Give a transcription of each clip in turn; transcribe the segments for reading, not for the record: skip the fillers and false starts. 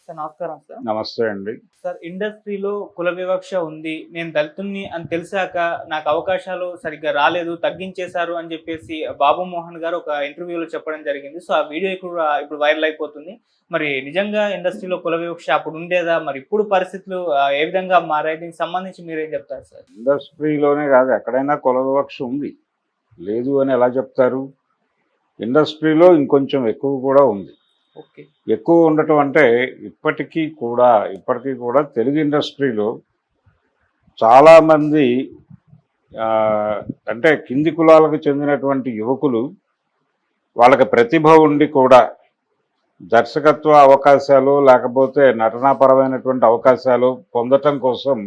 Sir నమస్కారం sir. నమస్తే అండి. సార్ ఇండస్ట్రీలో కుల వివక్ష ఉంది. నేను దళితుడిని అని తెలిసాక నాకు అవకాశాలు సరిగ్గా రాలేదు, తగ్గించేశారు అని చెప్పేసి బాబు మోహన్ గారు ఒక ఇంటర్వ్యూలో చెప్పడం జరిగింది. సో, ఆ వీడియో ఇప్పుడు వైరల్ అయిపోతుంది. మరి నిజంగా ఇండస్ట్రీలో కుల వివక్ష అప్పుడు ఉండేదా? మరి ఇప్పుడు పరిస్థితులు ఏ విధంగా మారాయి? దీనికి సంబంధించి మీరేం చెప్తారు సార్? ఇండస్ట్రీలోనే కాదు, ఎక్కడైనా కుల వివక్ష ఉంది. లేదు అని ఎలా చెప్తారు? ఇండస్ట్రీలో ఇంకొంచెం ఎక్కువ కూడా ఉంది. ఓకే. ఎక్కువ ఉండటం అంటే ఇప్పటికీ కూడా తెలుగు ఇండస్ట్రీలో చాలామంది అంటే కింది కులాలకు చెందినటువంటి యువకులు వాళ్ళకి ప్రతిభ ఉండి కూడా దర్శకత్వ అవకాశాలు లేకపోతే నటనాపరమైనటువంటి అవకాశాలు పొందటం కోసం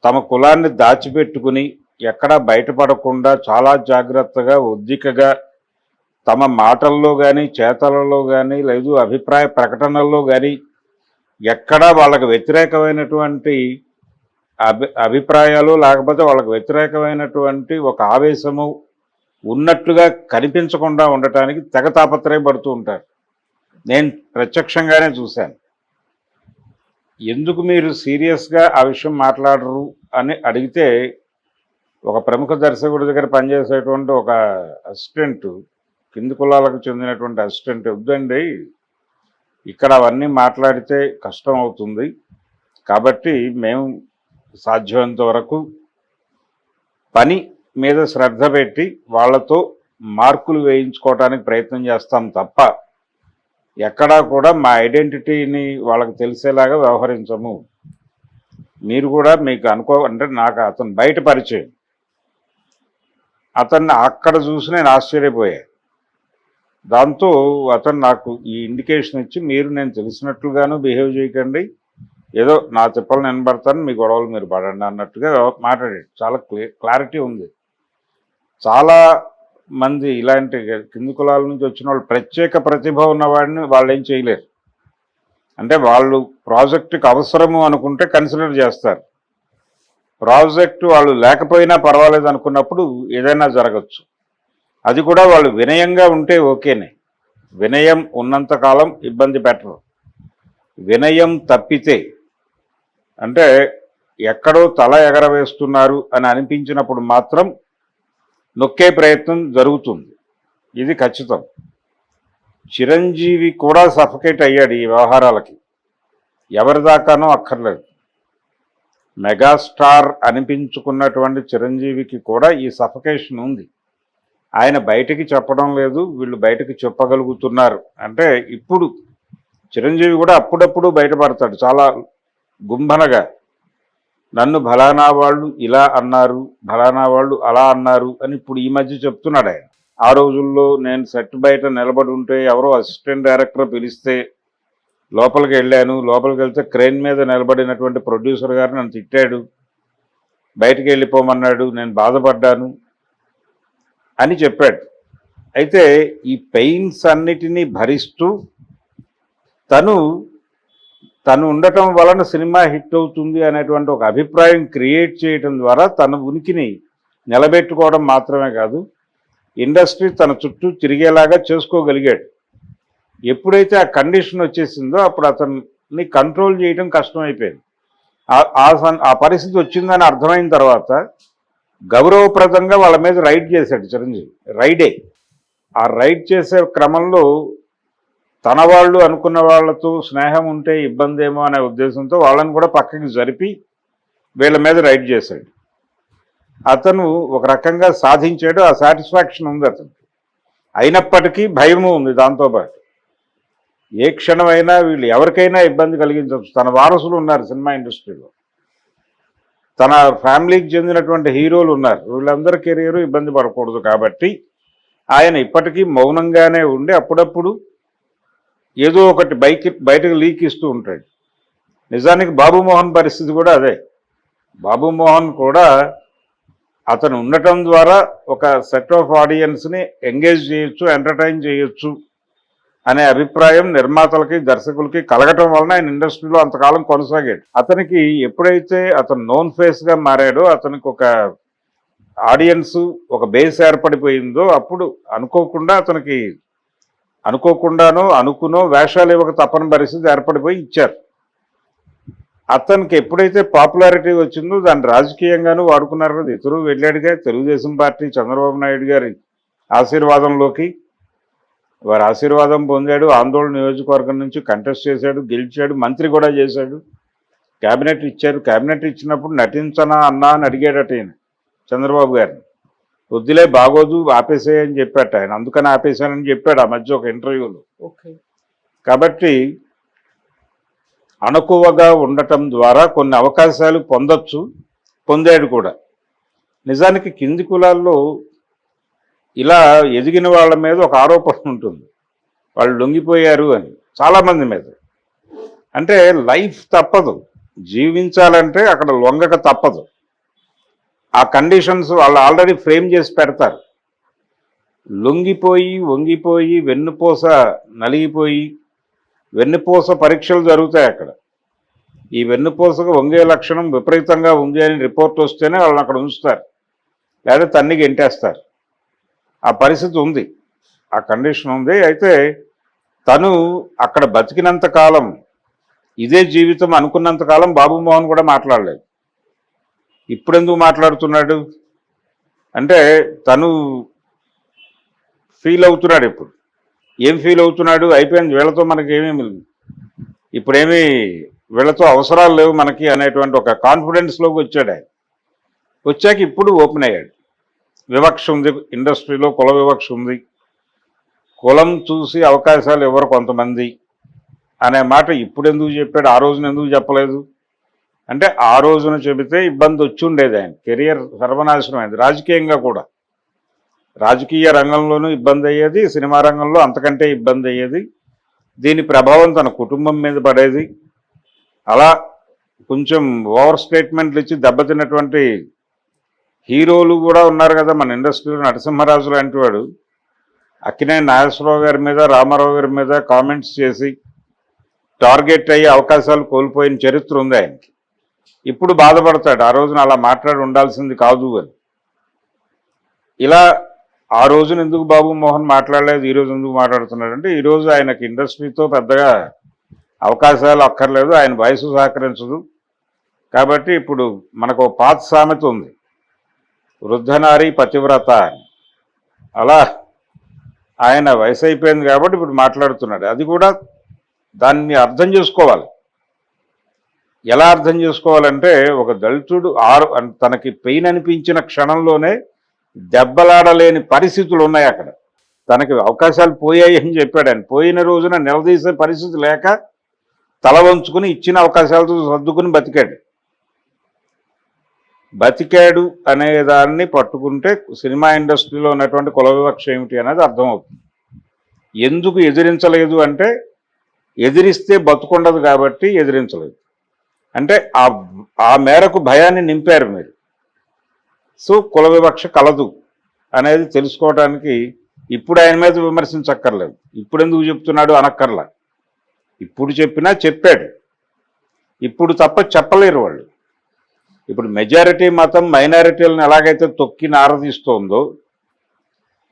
తమ కులాన్ని దాచిపెట్టుకుని ఎక్కడా బయటపడకుండా చాలా జాగ్రత్తగా ఒద్దికగా తమ మాటల్లో కానీ చేతలలో కానీ లేదు అభిప్రాయ ప్రకటనల్లో కానీ ఎక్కడా వాళ్ళకు వ్యతిరేకమైనటువంటి అభిప్రాయాలు లేకపోతే వాళ్ళకు వ్యతిరేకమైనటువంటి ఒక ఆవేశము ఉన్నట్లుగా కనిపించకుండా ఉండటానికి తెగ తాపత్రయపడుతూ ఉంటారు. నేను ప్రత్యక్షంగానే చూశాను. ఎందుకు మీరు సీరియస్గా ఆ విషయం మాట్లాడరు అని అడిగితే ఒక ప్రముఖ దర్శకుడి దగ్గర పనిచేసేటువంటి ఒక అసిస్టెంట్, కింది కులాలకు చెందినటువంటి అసిస్టెంట్, వద్దండి ఇక్కడ అవన్నీ మాట్లాడితే కష్టం అవుతుంది, కాబట్టి మేము సాధ్యమైనంత వరకు పని మీద శ్రద్ధ పెట్టి వాళ్ళతో మార్కులు వేయించుకోవడానికి ప్రయత్నం చేస్తాం తప్ప ఎక్కడా కూడా మా ఐడెంటిటీని వాళ్ళకి తెలిసేలాగా వ్యవహరించము. మీరు కూడా మీకు అంటే నాకు అతను బయట పరిచయం, అతన్ని అక్కడ చూసి నేను ఆశ్చర్యపోయా. దాంతో అతను నాకు ఈ ఇండికేషన్ ఇచ్చి మీరు నేను తెలిసినట్లుగాను బిహేవ్ చేయకండి, ఏదో నా తిప్పలు నేను పడతాను, మీ గొడవలు మీరు పడండి అన్నట్టుగా మాట్లాడాడు. చాలా క్లారిటీ ఉంది. చాలా మంది ఇలాంటి కింది కులాల నుంచి వచ్చిన వాళ్ళు ప్రత్యేక ప్రతిభ ఉన్నవాడిని వాళ్ళు ఏం చేయలేరు. అంటే వాళ్ళు ప్రాజెక్టుకి అవసరము అనుకుంటే కన్సిడర్ చేస్తారు. ప్రాజెక్టు వాళ్ళు లేకపోయినా పర్వాలేదు అనుకున్నప్పుడు ఏదైనా జరగచ్చు. అది కూడా వాళ్ళు వినయంగా ఉంటే ఓకేనే. వినయం ఉన్నంతకాలం ఇబ్బంది పెట్టరు. వినయం తప్పితే అంటే ఎక్కడో తల ఎగరవేస్తున్నారు అని అనిపించినప్పుడు మాత్రం నొక్కే ప్రయత్నం జరుగుతుంది. ఇది ఖచ్చితం. చిరంజీవి కూడా సఫకేట్ అయ్యాడు ఈ వ్యవహారాలకి. ఎవరి దాకానో అక్కర్లేదు. మెగాస్టార్ అనిపించుకున్నటువంటి చిరంజీవికి కూడా ఈ సఫకేషన్ ఉంది. ఆయన బయటికి చెప్పడం లేదు, వీళ్ళు బయటకు చెప్పగలుగుతున్నారు. అంటే ఇప్పుడు చిరంజీవి కూడా అప్పుడప్పుడు బయటపడతాడు చాలా గుంభనగా. నన్ను ఫలానా వాళ్ళు ఇలా అన్నారు, ఫలానా వాళ్ళు అలా అన్నారు అని ఇప్పుడు ఈ మధ్య చెప్తున్నాడు ఆయన. ఆ రోజుల్లో నేను సెట్ బయట నిలబడి ఉంటే ఎవరో అసిస్టెంట్ డైరెక్టర్ పిలిస్తే లోపలికి వెళ్ళాను. లోపలికి వెళ్తే క్రేన్ మీద నిలబడినటువంటి ప్రొడ్యూసర్ గారు నన్ను తిట్టాడు, బయటికి వెళ్ళిపోమన్నాడు, నేను బాధపడ్డాను అని చెప్పాడు. అయితే ఈ పెయిన్స్ అన్నిటినీ భరిస్తూ తను ఉండటం వలన సినిమా హిట్ అవుతుంది అనేటువంటి ఒక అభిప్రాయం క్రియేట్ చేయడం ద్వారా తన ఉనికిని నిలబెట్టుకోవడం మాత్రమే కాదు, ఇండస్ట్రీ తన చుట్టూ తిరిగేలాగా చేసుకోగలిగాడు. ఎప్పుడైతే ఆ కండిషన్ వచ్చేసిందో అప్పుడు అతన్ని కంట్రోల్ చేయడం కష్టమైపోయింది. ఆ పరిస్థితి వచ్చిందని అర్థమైన తర్వాత గౌరవప్రదంగా వాళ్ళ మీద రైడ్ చేశాడు చిరంజీవి. రైడే. ఆ రైడ్ చేసే క్రమంలో తన వాళ్ళు అనుకున్న వాళ్ళతో స్నేహం ఉంటే ఇబ్బంది ఏమో అనే ఉద్దేశంతో వాళ్ళని కూడా పక్కకి జరిపి వీళ్ళ మీద రైడ్ చేశాడు. అతను ఒక రకంగా సాధించాడు. ఆ సాటిస్ఫాక్షన్ ఉంది అతనికి. అయినప్పటికీ భయము ఉంది దాంతోపాటు. ఏ క్షణమైనా వీళ్ళు ఎవరికైనా ఇబ్బంది కలిగించవచ్చు. తన వారసులు ఉన్నారు సినిమా ఇండస్ట్రీలో, తన ఫ్యామిలీకి చెందినటువంటి హీరోలు ఉన్నారు. వీళ్ళందరి కెరీరు ఇబ్బంది పడకూడదు కాబట్టి ఆయన ఇప్పటికీ మౌనంగానే ఉండి అప్పుడప్పుడు ఏదో ఒకటి బయటకు లీక్ ఇస్తూ ఉంటాడు. నిజానికి బాబు మోహన్ పరిస్థితి కూడా అదే. బాబు మోహన్ కూడా అతను ఉండటం ద్వారా ఒక సెట్ ఆఫ్ ఆడియన్స్ని ఎంగేజ్ చేయొచ్చు, ఎంటర్టైన్ చేయొచ్చు అనే అభిప్రాయం నిర్మాతలకి దర్శకులకి కలగటం వలన ఆయన ఇండస్ట్రీలో అంతకాలం కొనసాగాడు. అతనికి ఎప్పుడైతే అతను నోన్ ఫేస్గా మారాడో, అతనికి ఒక ఆడియన్స్ ఒక బేస్ ఏర్పడిపోయిందో అప్పుడు అనుకోకుండా అతనికి అనుకోకుండానో అనుకునో వేషాలు ఇవ్వక తప్పని పరిస్థితి ఏర్పడిపోయి ఇచ్చారు. అతనికి ఎప్పుడైతే పాపులారిటీ వచ్చిందో దాన్ని రాజకీయంగానూ వాడుకున్నారు కదా. ఇతరు వెళ్ళాడుగా తెలుగుదేశం పార్టీ చంద్రబాబు నాయుడు గారి ఆశీర్వాదంలోకి. వారి ఆశీర్వాదం పొందాడు. ఆందోళన నియోజకవర్గం నుంచి కంటెస్ట్ చేశాడు, గెలిచాడు, మంత్రి కూడా చేశాడు, క్యాబినెట్ ఇచ్చారు. క్యాబినెట్ ఇచ్చినప్పుడు నటించనా అన్నా అని అడిగాడట ఈయన చంద్రబాబు గారిని. వద్దులే బాగోదు ఆపేసేయని చెప్పాట ఆయన. అందుకని ఆపేశానని చెప్పాడు ఆ మధ్య ఒక ఇంటర్వ్యూలో. కాబట్టి అణకువగా ఉండటం ద్వారా కొన్ని అవకాశాలు పొందాడు కూడా. నిజానికి కింది కులాల్లో ఇలా ఎదిగిన వాళ్ళ మీద ఒక ఆరోపణ ఉంటుంది, వాళ్ళు లొంగిపోయారు అని చాలామంది మీద. అంటే లైఫ్ తప్పదు, జీవించాలంటే అక్కడ లొంగక తప్పదు. ఆ కండిషన్స్ వాళ్ళు ఆల్రెడీ ఫ్రేమ్ చేసి పెడతారు. లొంగిపోయి వంగిపోయి వెన్నుపూస నలిగిపోయి వెన్నుపూస పరీక్షలు జరుగుతాయి అక్కడ. ఈ వెన్నుపూసకు వంగే లక్షణం విపరీతంగా ఉంది అని రిపోర్ట్ వస్తేనే వాళ్ళని అక్కడ ఉంచుతారు, లేదా తన్ని గెంటేస్తారు. ఆ పరిస్థితి ఉంది, ఆ కండిషన్ ఉంది. అయితే తను అక్కడ బతికినంత కాలం ఇదే జీవితం అనుకున్నంత కాలం బాబు మోహన్ కూడా మాట్లాడలేదు. ఇప్పుడెందుకు మాట్లాడుతున్నాడు అంటే తను ఫీల్ అవుతున్నాడు. ఇప్పుడు ఏం ఫీల్ అవుతున్నాడు, అయిపోయింది వీళ్ళతో మనకి ఏమేమి, ఇప్పుడేమీ వీళ్ళతో అవసరాలు లేవు మనకి అనేటువంటి ఒక కాన్ఫిడెన్స్లోకి వచ్చాడు ఆయన. వచ్చాక ఇప్పుడు ఓపెన్ అయ్యాడు. వివక్ష ఉంది ఇండస్ట్రీలో, కుల వివక్ష ఉంది, కులం చూసి అవకాశాలు ఎవరు కొంతమంది అనే మాట ఇప్పుడు ఎందుకు చెప్పాడు, ఆ రోజున ఎందుకు చెప్పలేదు అంటే ఆ రోజున చెబితే ఇబ్బంది వచ్చి ఉండేది. ఆయన కెరియర్ సర్వనాశనం అయింది. రాజకీయంగా కూడా, రాజకీయ రంగంలోనూ ఇబ్బంది అయ్యేది, సినిమా రంగంలో అంతకంటే ఇబ్బంది అయ్యేది. దీని ప్రభావం తన కుటుంబం మీద పడేది. అలా కొంచెం ఓవర్ స్టేట్మెంట్లు ఇచ్చి దెబ్బతిన్నటువంటి హీరోలు కూడా ఉన్నారు కదా మన ఇండస్ట్రీలో. నరసింహరాజు లాంటి వాడు అక్కినేని నాగేశ్వరరావు గారి మీద, రామారావు గారి మీద కామెంట్స్ చేసి టార్గెట్ అయ్యే అవకాశాలు కోల్పోయిన చరిత్ర ఉంది ఆయనకి. ఇప్పుడు బాధపడతాడు, ఆ రోజున అలా మాట్లాడి ఉండాల్సింది కాదు అని. ఇలా ఆ రోజున ఎందుకు బాబు మోహన్ మాట్లాడలేదు, ఈరోజు ఎందుకు మాట్లాడుతున్నాడు అంటే ఈరోజు ఆయనకి ఇండస్ట్రీతో పెద్దగా అవకాశాలు అక్కర్లేదు, ఆయన వయసు సహకరించదు. కాబట్టి ఇప్పుడు మనకు పాత సామెత ఉంది, వృద్ధనారి పతివ్రత అని. అలా ఆయన వయసు అయిపోయింది కాబట్టి ఇప్పుడు మాట్లాడుతున్నాడు. అది కూడా దాన్ని అర్థం చేసుకోవాలి. ఎలా అర్థం చేసుకోవాలంటే ఒక దళితుడు తనకి పెయిన్ అనిపించిన క్షణంలోనే దెబ్బలాడలేని పరిస్థితులు ఉన్నాయి అక్కడ. తనకి అవకాశాలు పోయాయి అని చెప్పాడు ఆయన. పోయిన రోజున నిలదీసే పరిస్థితి లేక తల వంచుకుని ఇచ్చిన అవకాశాలతో సర్దుకుని బతికాడు అనే దాన్ని పట్టుకుంటే సినిమా ఇండస్ట్రీలో ఉన్నటువంటి కుల వివక్ష ఏమిటి అనేది అర్థమవుతుంది. ఎందుకు ఎదిరించలేదు అంటే ఎదిరిస్తే బతుకుండదు కాబట్టి ఎదిరించలేదు. అంటే ఆ మేరకు భయాన్ని నింపారు మీరు. సో కుల వివక్ష కలదు అనేది తెలుసుకోవడానికి ఇప్పుడు ఆయన మీద విమర్శించక్కర్లేదు. ఇప్పుడు ఎందుకు చెప్తున్నాడు అనక్కర్లా. ఇప్పుడు చెప్పినా చెప్పాడు. ఇప్పుడు తప్ప చెప్పలేరు వాళ్ళు. ఇప్పుడు మెజారిటీ మతం మైనారిటీలను ఎలాగైతే తొక్కి నారదీస్తోందో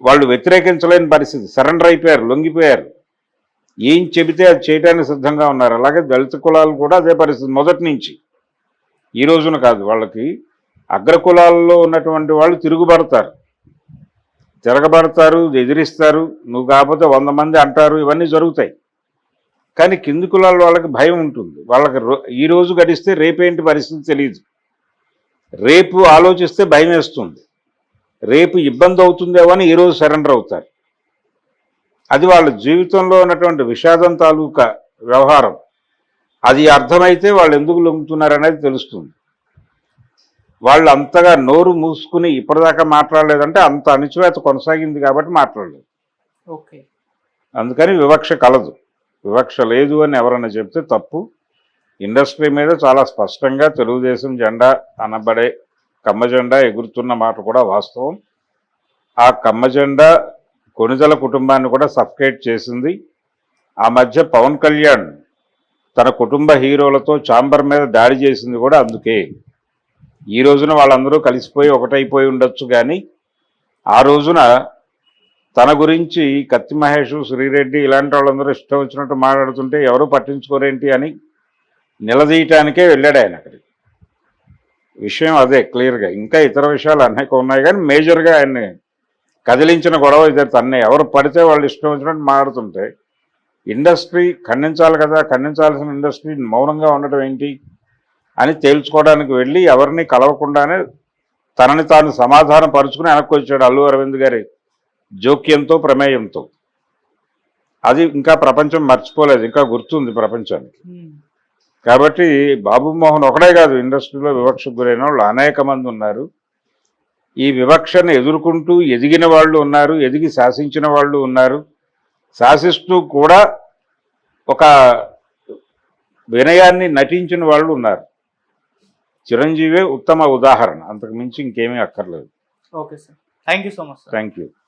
వాళ్ళు వ్యతిరేకించలేని పరిస్థితి, సరెండర్ అయిపోయారు, లొంగిపోయారు. ఏం చెబితే అది చేయడానికి సిద్ధంగా ఉన్నారు. అలాగే దళిత కులాలు కూడా అదే పరిస్థితి మొదటి నుంచి. ఈ రోజున కాదు, వాళ్ళకి అగ్రకులాల్లో ఉన్నటువంటి వాళ్ళు తిరగబడతారు, ఎదిరిస్తారు, నువ్వు కాకపోతే 100 మంది అంటారు, ఇవన్నీ జరుగుతాయి. కానీ కింది కులాల వాళ్ళకి భయం ఉంటుంది. వాళ్ళకి ఈ రోజు గడిస్తే రేపేంటి పరిస్థితి తెలియదు. రేపు ఆలోచిస్తే భయం వేస్తుంది, రేపు ఇబ్బంది అవుతుందేమో అని ఈరోజు సరెండర్ అవుతారు. అది వాళ్ళ జీవితంలో ఉన్నటువంటి విషాదం తాలూకా వ్యవహారం. అది అర్థమైతే వాళ్ళు ఎందుకు లొంగుతున్నారనేది తెలుస్తుంది. వాళ్ళు అంతగా నోరు మూసుకుని ఇప్పటిదాకా మాట్లాడలేదంటే అంత అణిచివేత కొనసాగింది కాబట్టి మాట్లాడలేదు. ఓకే, అందుకని వివక్ష కలదు. వివక్ష లేదు అని ఎవరైనా చెప్తే తప్పు. ఇండస్ట్రీ మీద చాలా స్పష్టంగా తెలుగుదేశం జెండా అనబడే కమ్మ జెండా ఎగురుతున్న మాట కూడా వాస్తవం. ఆ కమ్మ జెండా కొణిదెల కుటుంబాన్ని కూడా సఫకేట్ చేసింది. ఆ మధ్య పవన్ కళ్యాణ్ తన కుటుంబ హీరోలతో ఛాంబర్ మీద దాడి చేసింది కూడా అందుకే. ఈ రోజున వాళ్ళందరూ కలిసిపోయి ఒకటైపోయి ఉండొచ్చు, కానీ ఆ రోజున తన గురించి కత్తి మహేష్, శ్రీరెడ్డి ఇలాంటి వాళ్ళందరూ ఇష్టం వచ్చినట్టు మాట్లాడుతుంటే ఎవరు పట్టించుకోరేంటి అని నిలదీయటానికే వెళ్ళాడు ఆయన అక్కడికి. విషయం అదే క్లియర్గా. ఇంకా ఇతర విషయాలు అనేక ఉన్నాయి కానీ మేజర్గా ఆయన్ని కదిలించిన గొడవ ఇదే. తన్నే ఎవరు పడితే వాళ్ళు ఇష్టం వచ్చినట్టు మాట్లాడుతుంటే ఇండస్ట్రీ ఖండించాలి కదా, ఖండించాల్సిన ఇండస్ట్రీ మౌనంగా ఉండటం ఏంటి అని తేల్చుకోవడానికి వెళ్ళి ఎవరిని కలవకుండానే తనని తాను సమాధానం పరుచుకుని వెనక్కి వచ్చాడు అల్లు అరవింద్ గారి జోక్యంతో, ప్రమేయంతో. అది ఇంకా ప్రపంచం మర్చిపోలేదు, ఇంకా గుర్తుంది ప్రపంచానికి. కాబట్టి బాబు మోహన్ ఒకడే కాదు, ఇండస్ట్రీలో వివక్షకు గురైన వాళ్ళు అనేక మంది ఉన్నారు. ఈ వివక్షను ఎదుర్కొంటూ ఎదిగిన వాళ్ళు ఉన్నారు, ఎదిగి శాసించిన వాళ్ళు ఉన్నారు, శాసిస్తూ కూడా ఒక వినయాన్ని నటించిన వాళ్ళు ఉన్నారు. చిరంజీవే ఉత్తమ ఉదాహరణ, అంతకు మించి ఇంకేమీ అక్కర్లేదు. Okay sir, thank you so much sir. Thank you.